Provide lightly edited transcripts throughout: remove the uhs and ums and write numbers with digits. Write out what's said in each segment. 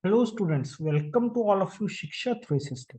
Hello students, welcome to all of you Shiksha 360.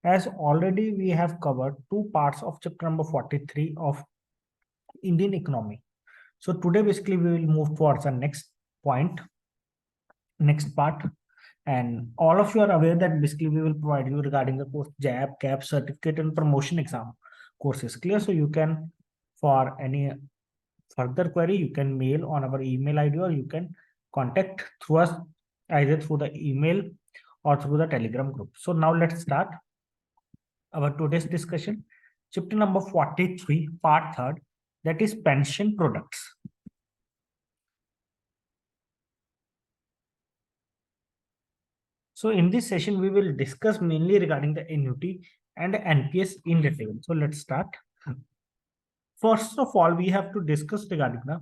As already we have covered two parts of chapter number 43 of Indian economy. So today basically we will move towards the next point, next part. And all of you are aware that basically we will provide you regarding the course JAB, CAP, certificate and promotion exam courses. Clear? So you can, for any further query, you can mail on our email ID or you can contact through us either through the email or through the Telegram group. So now let's start our today's discussion. Chapter number 43, part 3rd, that is pension products. So in this session, we will discuss mainly regarding the annuity and NPS in detail. So let's start. First of all, we have to discuss regarding the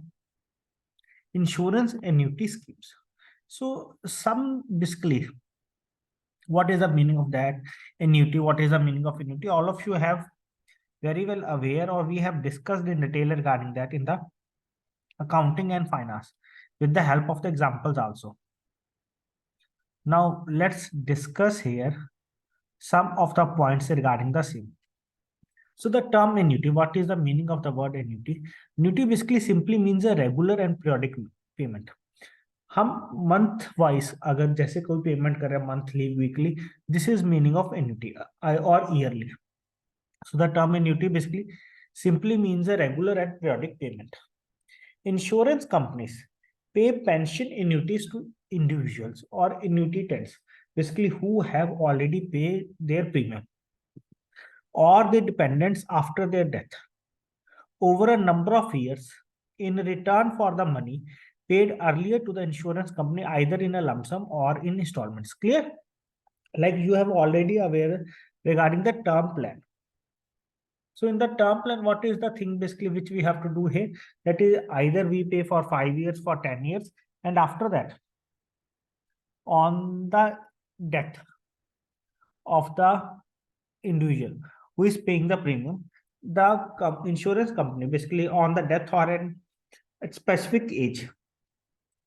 insurance annuity schemes. So some basically, what is the meaning of that annuity? What is the meaning of annuity? All of you have very well aware, or we have discussed in detail regarding that in the accounting and finance with the help of the examples also. Now let's discuss here some of the points regarding the same. So the term annuity, what is the meaning of the word annuity? Annuity basically simply means a regular and periodic payment. हम month wise अगर जैसे कोई payment कर रहे हैं monthly weekly, this is meaning of annuity और yearly. So the term annuity basically simply means a regular and periodic payment. Insurance companies pay pension annuities to individuals or annuitants, basically who have already paid their premium or their dependents after their death over a number of years in return for the money paid earlier to the insurance company either in a lump sum or in installments. Clear? Like you have already aware regarding the term plan. So in the term plan, what is the thing basically which we have to do here? That is either we pay for 5 years, for 10 years, and after that, on the death of the individual who is paying the premium, the insurance company basically on the death or an specific age,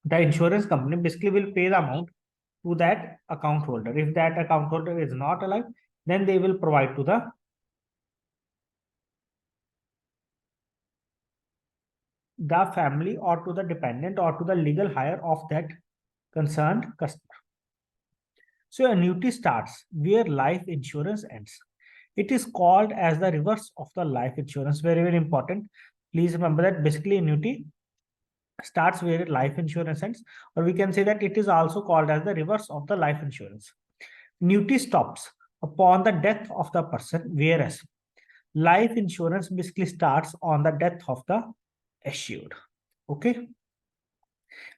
the insurance company basically will pay the amount to that account holder. If that account holder is not alive, then they will provide to the family or to the dependent or to the legal hire of that concerned customer. So annuity starts where life insurance ends. It is called as the reverse of the life insurance. Very, very important. Please remember that basically annuity starts where life insurance ends, or we can say that it is also called as the reverse of the life insurance. Annuity stops upon the death of the person, whereas life insurance basically starts on the death of the assured. Okay.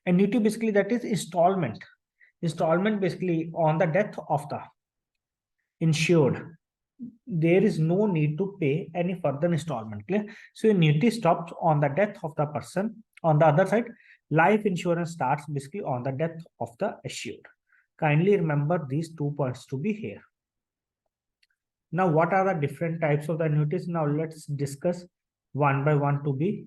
Annuity basically that is installment. Installment basically on the death of the insured. There is no need to pay any further installment. Clear? So annuity stops on the death of the person. On the other side, life insurance starts basically on the death of the assured. Kindly remember these 2 points to be here. Now, what are the different types of the annuities? Now, let's discuss one by one to be.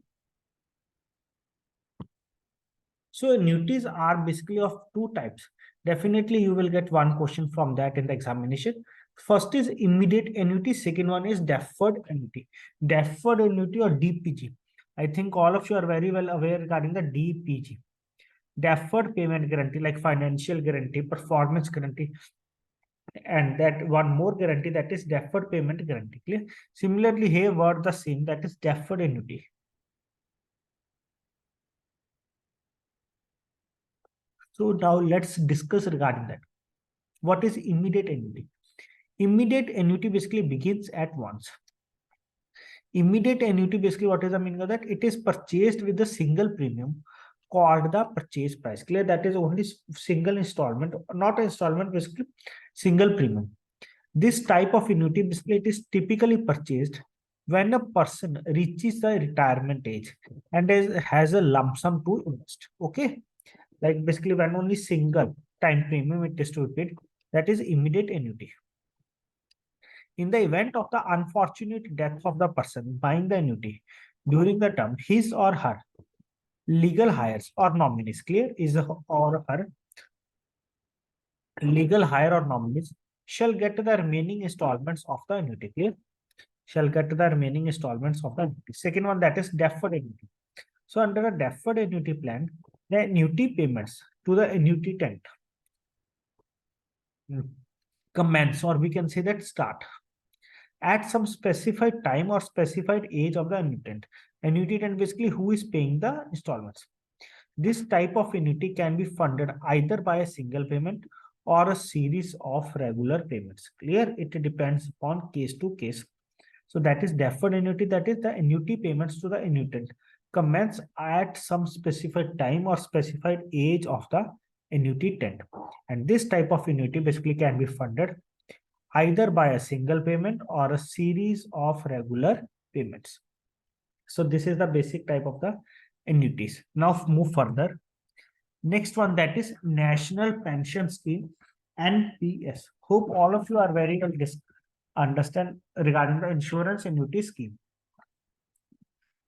So, annuities are basically of two types. Definitely, you will get one question from that in the examination. First is immediate annuity. Second one is deferred annuity. Deferred annuity or DPG. I think all of you are very well aware regarding the DPG. Deferred payment guarantee, like financial guarantee, performance guarantee, and that one more guarantee, that is deferred payment guarantee. Clear? Similarly, here word the same, that is deferred annuity. So now let's discuss regarding that. What is immediate annuity? Immediate annuity basically begins at once. Immediate annuity basically, what is the meaning of that? It is purchased with a single premium called the purchase price. Clear? That is only single installment, not installment, basically single premium. This type of annuity basically it is typically purchased when a person reaches the retirement age and has a lump sum to invest. Okay, like basically when only single time premium it is to be paid, that is immediate annuity. In the event of the unfortunate death of the person buying the annuity during the term, his or her legal hires or nominees, clear, is or her legal hire or nominees shall get the remaining installments of the annuity. Clear? Shall get the remaining installments of the annuity. Second one, that is deferred annuity. So under a deferred annuity plan, the annuity payments to the annuitant commence, or we can say that start at some specified time or specified age of the annuitant. Annuitant basically who is paying the installments. This type of annuity can be funded either by a single payment or a series of regular payments. Clear? It depends upon case to case. So that is deferred annuity, that is the annuity payments to the annuitant commence at some specified time or specified age of the annuitant. And this type of annuity basically can be funded either by a single payment or a series of regular payments. So this is the basic type of the annuities. Now move further. Next one, that is National Pension Scheme, NPS. Hope all of you are very well understand regarding the insurance annuity scheme.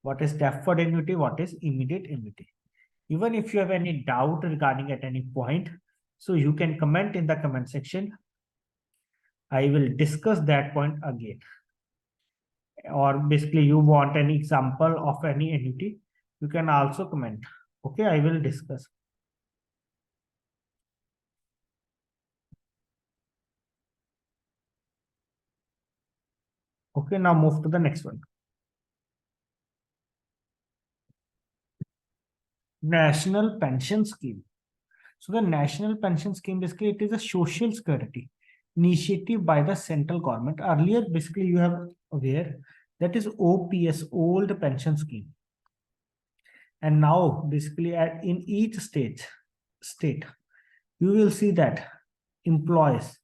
What is deferred annuity? What is immediate annuity? Even if you have any doubt regarding at any point, so you can comment in the comment section. I will discuss that point again. Or basically you want any example of any annuity, you can also comment. Okay, I will discuss. Okay, now move to the next one. National Pension Scheme. So the National Pension Scheme, basically it is a social security initiative by the central government. Earlier, basically you have aware that is OPS, Old Pension Scheme. And now basically in each state, you will see that employees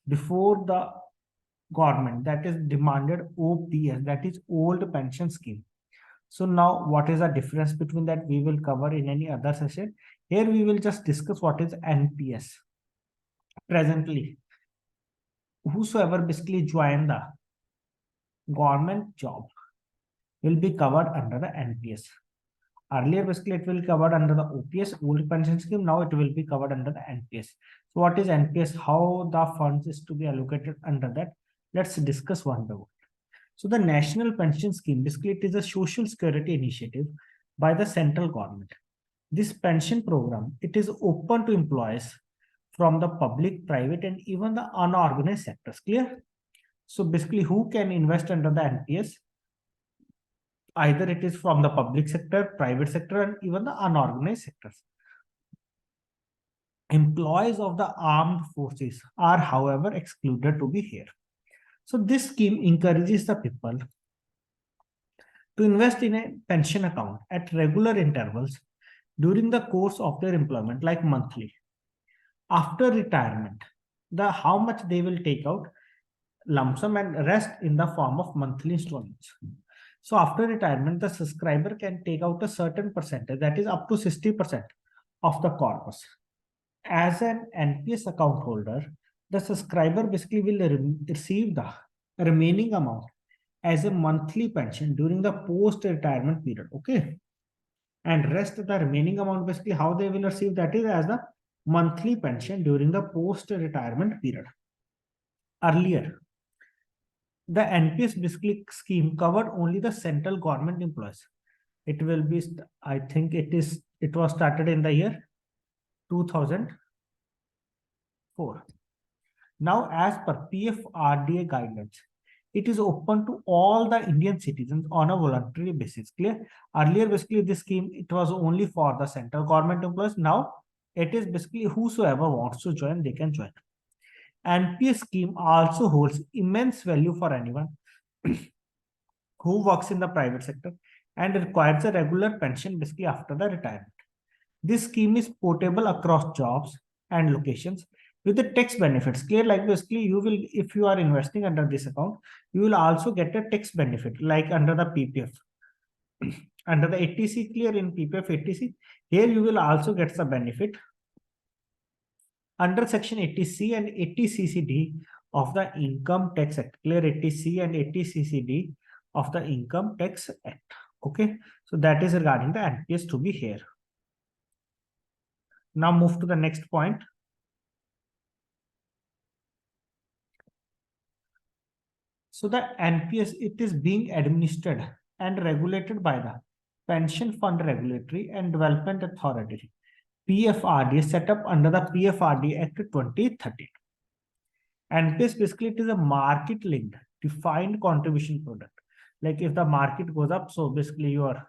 before the government that is demanded OPS, that is Old Pension Scheme. So now what is the difference between that we will cover in any other session. Here we will just discuss what is NPS. Presently, whosoever basically join the government job will be covered under the NPS. Earlier, basically, it will be covered under the OPS, Old Pension Scheme. Now it will be covered under the NPS. So what is NPS? How the funds is to be allocated under that? Let's discuss one by one. So the National Pension Scheme, basically it is a social security initiative by the central government. This pension program, it is open to employees from the public, private, and even the unorganized sectors. Clear? So basically, who can invest under the NPS? Either it is from the public sector, private sector, and even the unorganized sectors. Employees of the armed forces are, however, excluded to be here. So this scheme encourages the people to invest in a pension account at regular intervals during the course of their employment, like monthly. After retirement, how much they will take out, lump sum, and rest in the form of monthly installments. So after retirement, the subscriber can take out a certain percentage, that is up to 60% of the corpus. As an NPS account holder, the subscriber basically will receive the remaining amount as a monthly pension during the post-retirement period. Okay. And rest of the remaining amount, basically how they will receive that is as the monthly pension during the post-retirement period. Earlier, the NPS basically scheme covered only the central government employees. It will be, I think it was started in the year 2004. Now, as per PFRDA guidelines, it is open to all the Indian citizens on a voluntary basis. Clear? Earlier, basically, this scheme, it was only for the central government employees. Now, it is basically whosoever wants to join, they can join. NPS scheme also holds immense value for anyone who works in the private sector and requires a regular pension basically after the retirement. This scheme is portable across jobs and locations with the tax benefits. Clear? Like basically you will, if you are investing under this account, you will also get a tax benefit like under the PPF. Under the 80C, clear, in PPF 80C, here you will also get the benefit under section 80C and 80CCD of the Income Tax Act. Clear? 80C and 80CCD of the Income Tax Act. Okay, so that is regarding the NPS to be here. Now move to the next point. So the NPS, it is being administered and regulated by the Pension Fund Regulatory and Development Authority, PFRD, set up under the PFRD Act 2013. NPS basically it is a market linked defined contribution product. Like if the market goes up, so basically your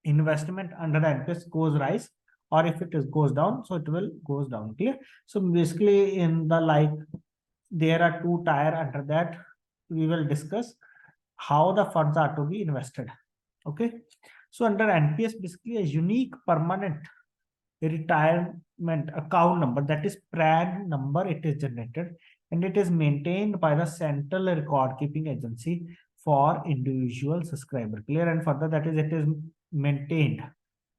investment under the NPS goes rise, or if it is goes down, so it will goes down. Clear? So basically in the like there are two tier under that we will discuss how the funds are to be invested. Okay. So under NPS, basically a unique permanent retirement account number, that is PRAN number, it is generated and it is maintained by the Central Record Keeping Agency for individual subscriber. Clear? And further that is it is maintained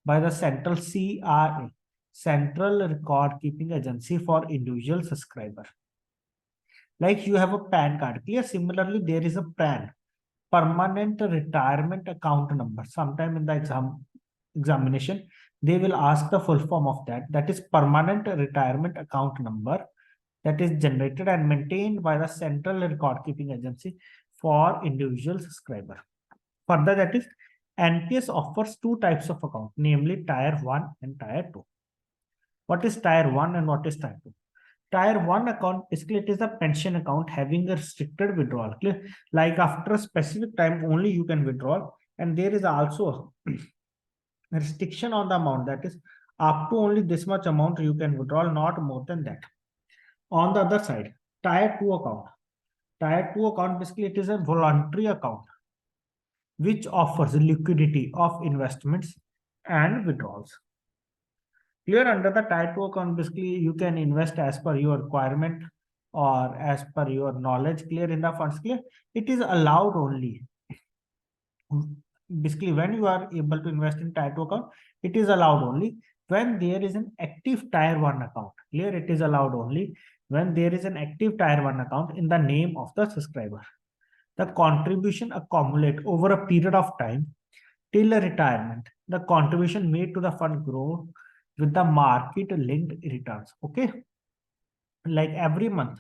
by the Central CRA, Central Record Keeping Agency for individual subscriber. Like you have a PAN card. Clear? Similarly, there is a PRAN, permanent retirement account number. Sometime in the examination, they will ask the full form of that. That is permanent retirement account number that is generated and maintained by the Central Record Keeping Agency for individual subscriber. Further, that is NPS offers two types of account, namely Tier 1 and Tier 2. What is Tier 1 and what is Tier 2? Tier 1 account, basically it is a pension account having a restricted withdrawal. Clear? Like after a specific time only you can withdraw, and there is also a restriction on the amount, that is up to only this much amount you can withdraw, not more than that. On the other side, Tier 2 account. Tier 2 account, basically it is a voluntary account which offers liquidity of investments and withdrawals. Clear? Under the Tier 2 account, basically you can invest as per your requirement or as per your knowledge. Clear? In the funds. Clear? It is allowed only. Basically, when you are able to invest in Tier 2 account, it is allowed only when there is an active Tier 1 account. Clear? It is allowed only when there is an active Tier 1 account in the name of the subscriber. The contribution accumulate over a period of time till retirement. The contribution made to the fund grow with the market linked returns. Okay. Like every month,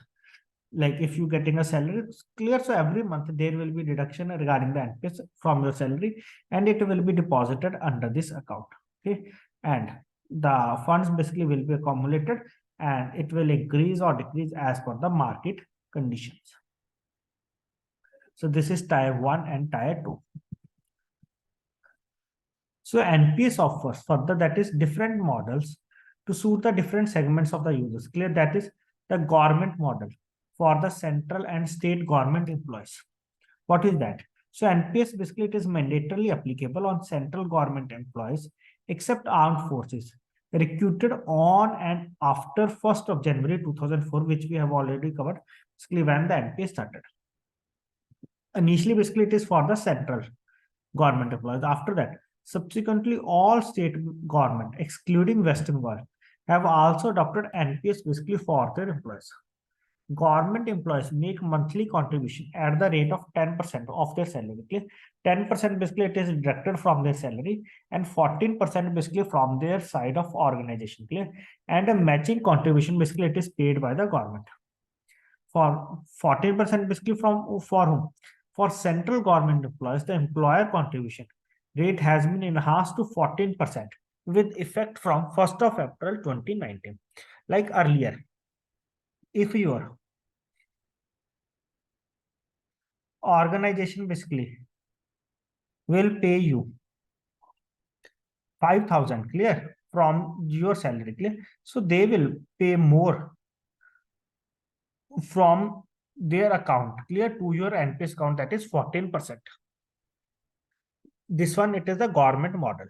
like if you getting a salary, it's clear. So every month there will be deduction regarding the NPS from your salary and it will be deposited under this account. Okay. And the funds basically will be accumulated and it will increase or decrease as per the market conditions. So this is Tier 1 and Tier 2. So NPS offers further that is different models to suit the different segments of the users. Clear? That is the government model for the central and state government employees. What is that? So NPS basically it is mandatorily applicable on central government employees except armed forces recruited on and after 1st of January 2004, which we have already covered, basically when the NPS started. Initially, basically it is for the central government employees. After that, subsequently, all state government, excluding Western Bengal, have also adopted NPS basically for their employees. Government employees make monthly contribution at the rate of 10% of their salary. 10% basically it is deducted from their salary and 14% basically from their side of organization. Clear? And a matching contribution basically it is paid by the government. For 14% basically for whom? For central government employees, the employer contribution rate has been enhanced to 14% with effect from 1st of April 2019. Like earlier, if your organization basically will pay you 5,000, clear, from your salary, clear, so they will pay more from their account, clear, to your NPS account, that is 14%. This one, it is the government model.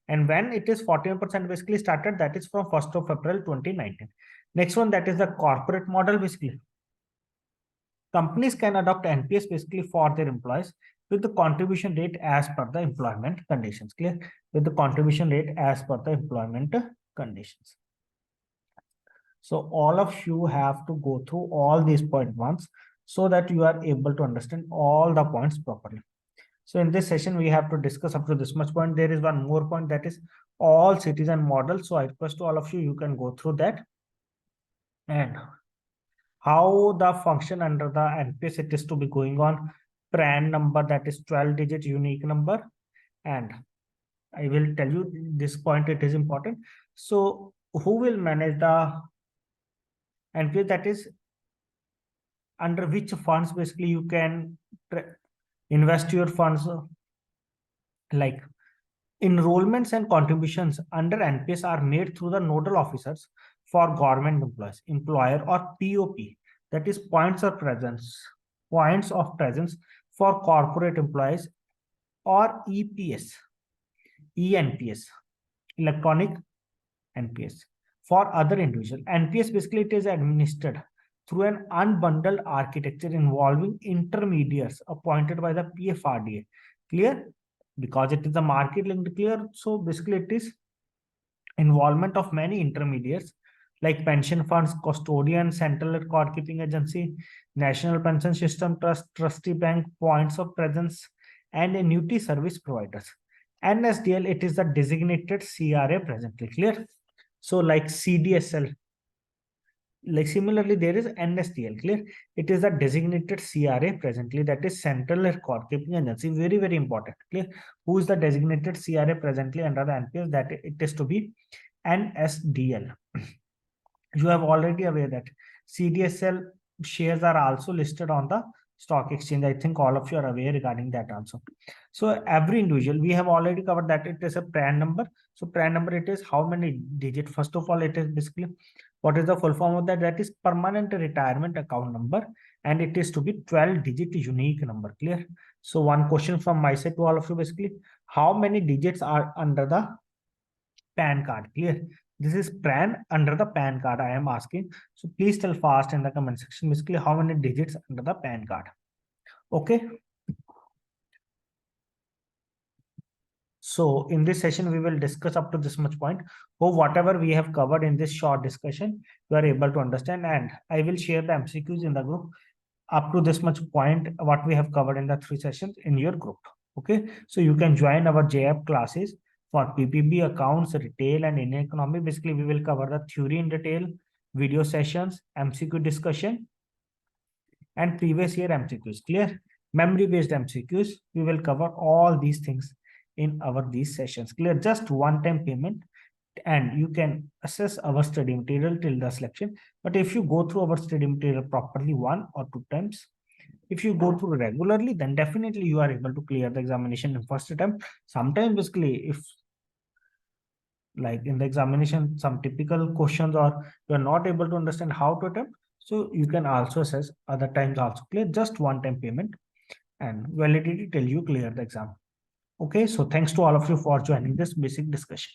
And when it is 14% basically started, that is from 1st of April 2019. Next one, that is the corporate model. Basically, companies can adopt NPS basically for their employees with the contribution rate as per the employment conditions. Clear? With the contribution rate as per the employment conditions. So all of you have to go through all these points once so that you are able to understand all the points properly. So in this session, we have to discuss up to this much point. There is one more point, that is all citizen models. So I request to all of you, you can go through that. And How the function under the NPS, it is to be going on PRAN number, that is 12-digit unique number. And I will tell you this point, it is important. So who will manage the NPS, that is under which funds basically you can invest your funds, like enrollments and contributions under NPS are made through the nodal officers for government employees, employer or POP, that is points of presence for corporate employees, or EPS, ENPS, electronic NPS for other individual. NPS basically it is administered through an unbundled architecture involving intermediaries appointed by the PFRDA. Clear? Because it is a market linked, clear. So basically it is involvement of many intermediaries like pension funds, custodian, central record keeping agency, national pension system trust, trustee bank, points of presence, and annuity service providers. NSDL, it is the designated CRA presently, clear. So like CDSL, like similarly there is NSDL, clear. It is a designated CRA presently, that is central record keeping agency, very important, clear. Who is the designated CRA presently under the NPS, that it is to be NSDL. You have already aware that CDSL shares are also listed on the stock exchange. I think all of you are aware regarding that also. So every individual, we have already covered that it is a PRAN number. So PRAN number, it is how many digit? First of all, it is basically, what is the full form of that? That is permanent retirement account number, and it is to be 12-digit unique number, clear. So one question from my side to all of you, basically, how many digits are under the PAN card, clear? This is PRAN under the PAN card I am asking. So please tell fast in the comment section, basically how many digits under the PAN card. Okay. So in this session, we will discuss up to this much point. Hope whatever we have covered in this short discussion, you are able to understand, and I will share the MCQs in the group up to this much point, what we have covered in the 3 sessions in your group. Okay. So you can join our JAP classes for PPB, accounts, retail, and Indian economy. Basically, we will cover the theory in detail, video sessions, MCQ discussion, and previous year MCQs, clear. Memory based MCQs, we will cover all these things in these sessions, clear. Just one time payment, and you can assess our study material till the selection. But if you go through our study material properly 1 or 2 times, if you go through regularly, then definitely you are able to clear the examination in first attempt. Sometimes basically, if like in the examination, some typical questions or you are not able to understand how to attempt, so you can also assess other times also, clear. Just one time payment and validity till you clear the exam. Okay, so thanks to all of you for joining this basic discussion.